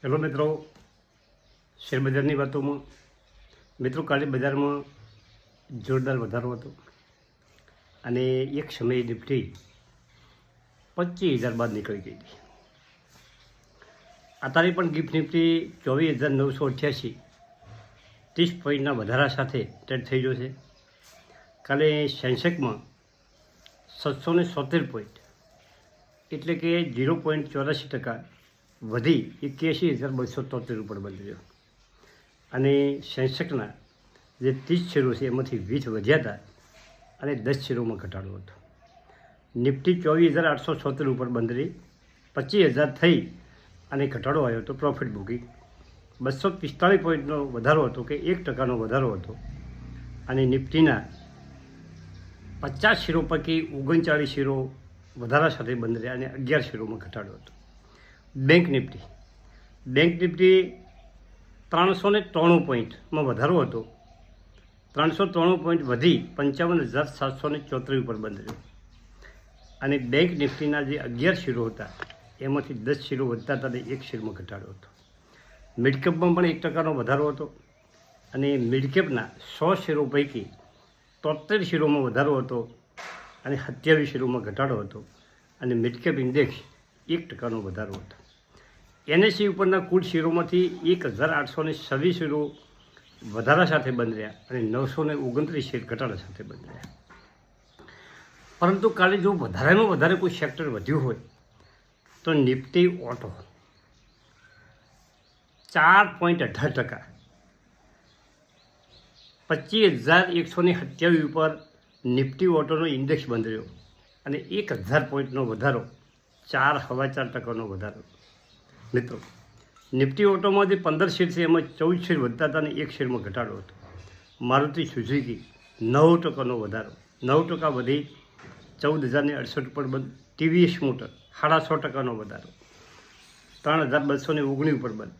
Hello મિત્રો, શેરબજારની વાતોમાં મિત્રો કાલે બજારમાં જોરદાર વધારો હતો અને એક સમયે નિફ્ટી 25,000 બાદ નીકળી ગઈ હતી. અત્યારે પણ ગિફ્ટ નિફ્ટી 24,988 30 પોઈન્ટના વધારા સાથે ટ્રેડ થઈ ગયો છે. કાલે સેન્સેક્સમાં 777 પોઈન્ટ એટલે કે 0.84% વધી 81,273 ઉપર બદલ્યો અને સેન્સેક્સના જે 30 શેરો છે એમાંથી 20 વધ્યા હતા અને 10 શેરોમાં ઘટાડો હતો. નિફ્ટી 24,876 ઉપર બંધ રહી 25,000 થઈ અને ઘટાડો આવ્યો હતો. પ્રોફિટ બુકિંગ 245 પોઈન્ટનો વધારો હતો કે 1% વધારો હતો અને નિફ્ટીના 50 શેરો પૈકી 39 શેરો વધારા સાથે બંધ રહ્યા અને 11 શેરોમાં ઘટાડો હતો. બેંક નિફ્ટી 393 પોઈન્ટમાં વધારો હતો. 393 પોઈન્ટ વધી 55,734 ઉપર બંધ રહ્યો અને બેંક નિફ્ટીના જે 11 શેરો હતા એમાંથી 10 શેરો વધતા હતા અને 1 શેરમાં ઘટાડો હતો. મિડકેપમાં પણ 1%નો વધારો હતો અને મિડકેપના 100 શેરો પૈકી 73 શેરોમાં વધારો હતો અને 27 શેરોમાં ઘટાડો હતો અને મિડકેપ ઇન્ડેક્સ 1%નો વધારો હતો. એનએસસી ઉપરના કુલ શેરોમાંથી 1,826 શેરો વધારા સાથે બંધ રહ્યા અને 929 શેર ઘટાડા સાથે બંધ રહ્યા. પરંતુ કાલે જો વધારેમાં વધારે કોઈ સેક્ટર વધ્યું હોય તો નિફ્ટી ઓટો 4.18%, 25,127 ઉપર નિફ્ટી ઓટોનો ઇન્ડેક્સ બંધ રહ્યો અને 1,000 પોઈન્ટનો વધારો, 4.25%નો વધારો. મિત્રો નિફ્ટી ઓટોમાં જે 15 શેર છે એમાં 14 શેર વધતા હતા અને 1 શેરમાં ઘટાડો હતો. મારુતિ સુઝુકી 9%નો વધારો, 9% વધી 14,068 ઉપર બંધ. ટીવીએસ મોટર 6.5%નો વધારો, 3,219 ઉપર બંધ.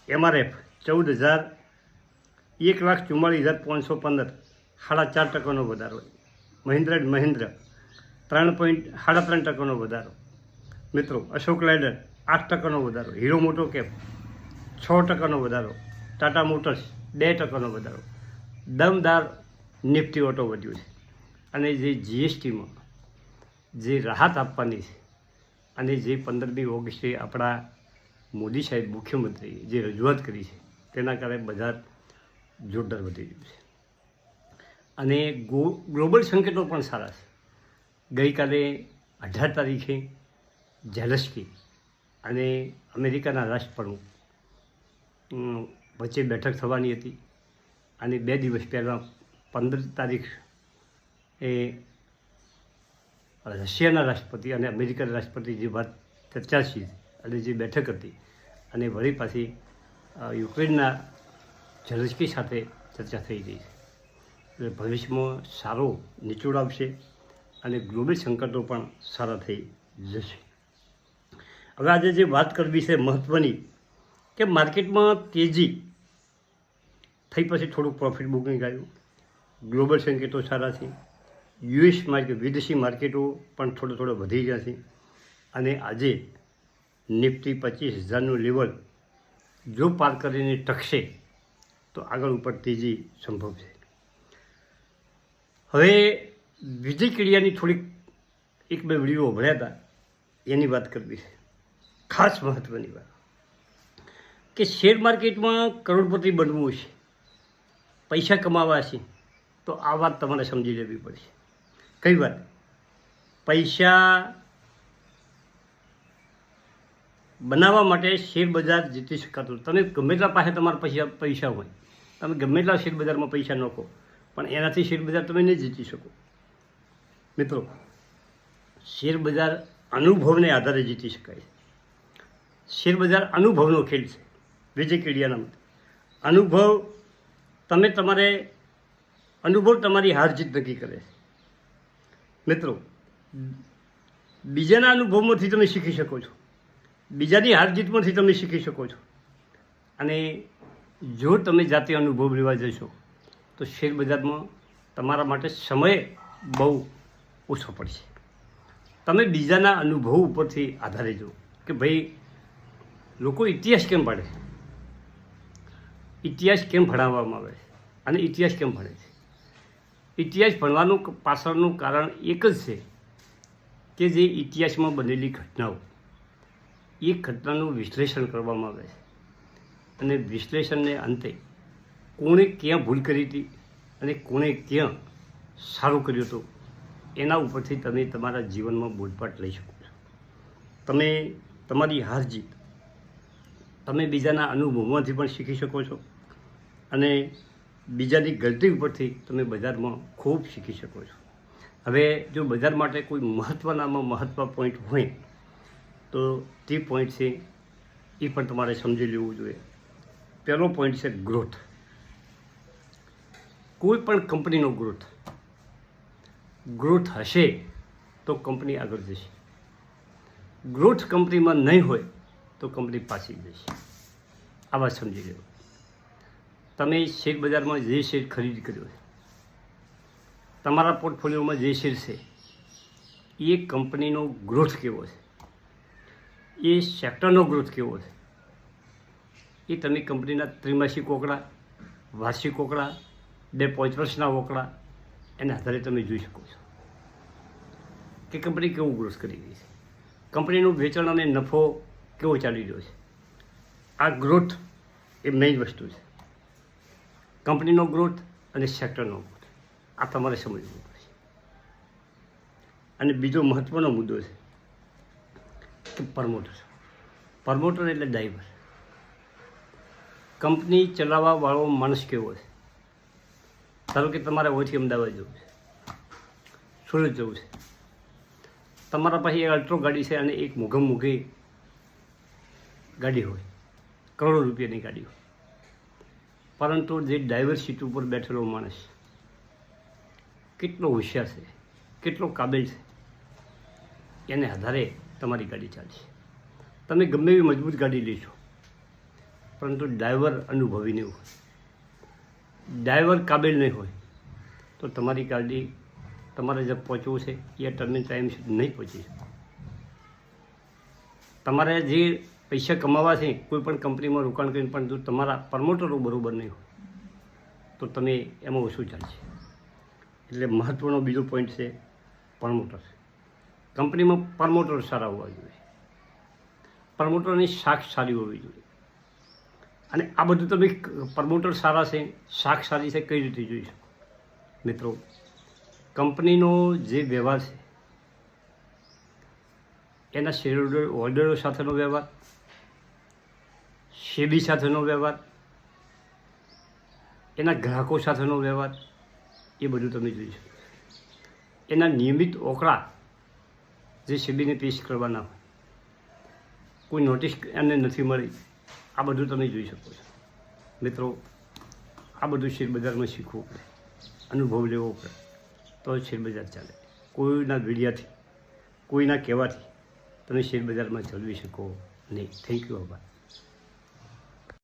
એમઆરએફ 1,44,515 4.5%નો વધારો. મહિન્દ્રા એન્ડ મહિન્દ્રા 3.3% વધારો. મિત્રો અશોક લાઇલર 8%નો વધારો. હીરો મોટો કેપ 6%નો વધારો. ટાટા મોટર્સ 2%નો વધારો. દમદાર નિફ્ટી ઓટો વધ્યું છે અને જે જીએસટીમાં જે રાહત આપવાની છે અને જે 15મી ઓગસ્ટે આપણા મોદી સાહેબ મુખ્યમંત્રીએ જે રજૂઆત કરી છે તેના કારણે બજાર જોરદાર વધી રહ્યું છે અને ગ્લોબલ સંકેતો પણ સારા છે. ગઈકાલે 18 તારીખે ઝેલેન્સ્કી અને અમેરિકાના રાષ્ટ્રપ્રમુખ વચ્ચે બેઠક થવાની હતી અને 2 દિવસ પહેલાં 15 તારીખ એ રશિયાના રાષ્ટ્રપતિ અને અમેરિકાના રાષ્ટ્રપતિ જે વાત ચર્ચા છે અને જે બેઠક હતી અને વળી પાછી યુક્રેનના ઝેલેન્સ્કી સાથે ચર્ચા થઈ રહી છે. એટલે ભવિષ્યમાં સારો નિચોડ આવશે અને ગ્લોબલ સંકટો પણ સારા થઈ જશે. હવે આજે જે વાત કરવી છે મહત્ત્વની કે માર્કેટમાં તેજી થઈ પછી થોડુંક પ્રોફિટ બુકિંગ આવ્યું. ગ્લોબલ સંકેતો સારા છે. યુએસ માર્કેટ, વિદેશી માર્કેટો પણ થોડો વધી ગયા છે અને આજે નિફ્ટી 25,000નું લેવલ જો પાર કરીને ટકશે તો આગળ ઉપર તેજી સંભવ છે. હવે વિજય કિડિયાની થોડીક 1-2 વિડીયો ભર્યા હતા એની વાત કરવી છે. ખાસ મહત્ત્વની વાત કે શેર માર્કેટમાં કરોડપતિ બનવું છે, પૈસા કમાવા છે તો આ વાત તમારે સમજી લેવી પડશે. કઈ વાત? પૈસા બનાવવા માટે શેર બજાર જીતી શકાતું. તમે ગમે એટલા પાસે તમારા પૈસા હોય, તમે ગમે એટલા શેર બજારમાં પૈસા નાખો પણ એનાથી શેર બજાર તમે નહીં જીતી શકો. મિત્રો શેર બજાર અનુભવને આધારે જીતી શકાય. શેર બજાર અનુભવનો ખેલ છે. વિજય કિડિયાના મતે અનુભવ તમારી હાર જીત નક્કી કરે છે. મિત્રો બીજાના અનુભવમાંથી તમે શીખી શકો છો, બીજાની હાર જીતમાંથી તમે શીખી શકો છો અને જો તમે જાતે અનુભવ લેવા જશો તો શેર બજારમાં તમારા માટે સમય બહુ ઓછો પડશે. તમે બીજાના અનુભવ ઉપરથી આધારે જો કે ભાઈ લોકો ઇતિહાસ કેમ ભણે? ઇતિહાસ કેમ ભણાવવામાં આવે છે અને ઇતિહાસ કેમ ભણે છે? ઇતિહાસ ભણવાનું પાછળનું કારણ એક જ છે કે જે ઇતિહાસમાં બનેલી ઘટનાઓ, એ ઘટનાનું વિશ્લેષણ કરવામાં આવે છે અને વિશ્લેષણને અંતે કોણે ક્યાં ભૂલ કરી હતી અને કોણે ક્યાં સારું કર્યું હતું, એના ઉપરથી તમે તમારા જીવનમાં બોધપાઠ લઈ શકો છો. તમે તમારી હાર જીત તમે બીજાના અનુભવમાંથી પણ શીખી શકો છો અને બીજાની ગલતી ઉપરથી તમે બજારમાં ખૂબ શીખી શકો છો. હવે જો બજાર માટે કોઈ મહત્ત્વનામાં મહત્ત્વ પોઈન્ટ હોય તો તે પોઈન્ટ છે એ પણ તમારે સમજી લેવું જોઈએ. પહેલો પોઈન્ટ છે ગ્રોથ. કોઈ પણ કંપનીનો ગ્રોથ હશે તો કંપની આગળ જશે. ગ્રોથ કંપનીમાં નહીં હોય તો કંપની પાછી જશે. આ વાત સમજી લેવું. તમે શેર બજારમાં જે શેર ખરીદ કર્યો છે, તમારા પોર્ટફોલિયોમાં જે શેર છે, એ કંપનીનો ગ્રોથ કેવો છે, એ સેક્ટરનો ગ્રોથ કેવો છે, એ તમે કંપનીના ત્રિમાસિક ઓકડા, વાર્ષિક ઓકડા, 2-5 વર્ષના ઓકડા, એના આધારે તમે જોઈ શકો છો કે કંપની કેવું ગ્રોથ કરી રહી છે, કંપનીનું વેચાણ અને નફો કેવો ચાલી રહ્યો છે. આ ગ્રોથ એ મેઇન વસ્તુ છે. કંપનીનો ગ્રોથ અને સેક્ટરનો ગ્રોથ આ તમારે સમજવું પડશે. અને બીજો મહત્ત્વનો મુદ્દો છે કે પ્રમોટર એટલે ડ્રાઈવર. કંપની ચલાવવાવાળો માણસ કેવો છે? ધારો કે તમારે અહીંથી અમદાવાદ જવું છે, સુરત જવું છે, તમારા પાસે એક અલ્ટ્રો ગાડી છે અને એક મોઘી ગાડી હોય, કરોડો રૂપિયાની ગાડી હોય, પરંતુ જે ડ્રાઈવર સીટ ઉપર બેઠેલો માણસ કેટલો હોશિયાર છે, કેટલો કાબિલ છે, એને આધારે તમારી ગાડી ચાલશે. તમે ગમે એવી મજબૂત ગાડી લેશો, પરંતુ ડ્રાઈવર અનુભવી નહીં હોય, ડ્રાઈવર કાબિલ નહીં હોય, તો તમારી ગાડી તમારે જે પહોંચવું છે એ ટાઈમ નહીં પહોંચી શકો. તમારે જે પૈસા કમાવા છે કોઈ પણ કંપનીમાં રોકાણ કરીને, પણ જો તમારા પ્રમોટરો બરાબર નહીં હોય તો તમે એમાં ઓછું ચાલશે. એટલે મહત્ત્વનો બીજો પોઈન્ટ છે પ્રમોટર. કંપનીમાં પ્રમોટર સારા હોવા જોઈએ, પ્રમોટરની શાખ સારી હોવી જોઈએ. અને આ બધું તમે પ્રમોટર સારા છે, શાખ સારી છે, કઈ રીતે જોઈ શકો? મિત્રો, કંપનીનો જે વ્યવહાર છે, એના શેર હોલ્ડરો સાથેનો વ્યવહાર, સેબી સાથેનો વ્યવહાર, એના ગ્રાહકો સાથેનો વ્યવહાર, એ બધું તમે જોઈ શકો. એના નિયમિત ઓકળા જે સેબીને પેશ કરવાના હોય, કોઈ નોટિસ એને નથી મળી, આ બધું તમે જોઈ શકો છો. મિત્રો, આ બધું શેરબજારમાં શીખવું પડે, અનુભવ લેવો પડે, તો શેરબજાર ચાલે. કોઈના વીડિયાથી, કોઈના કહેવાથી તમે શેરબજારમાં ચલાવી શકો નહીં. Thank you. આભાર.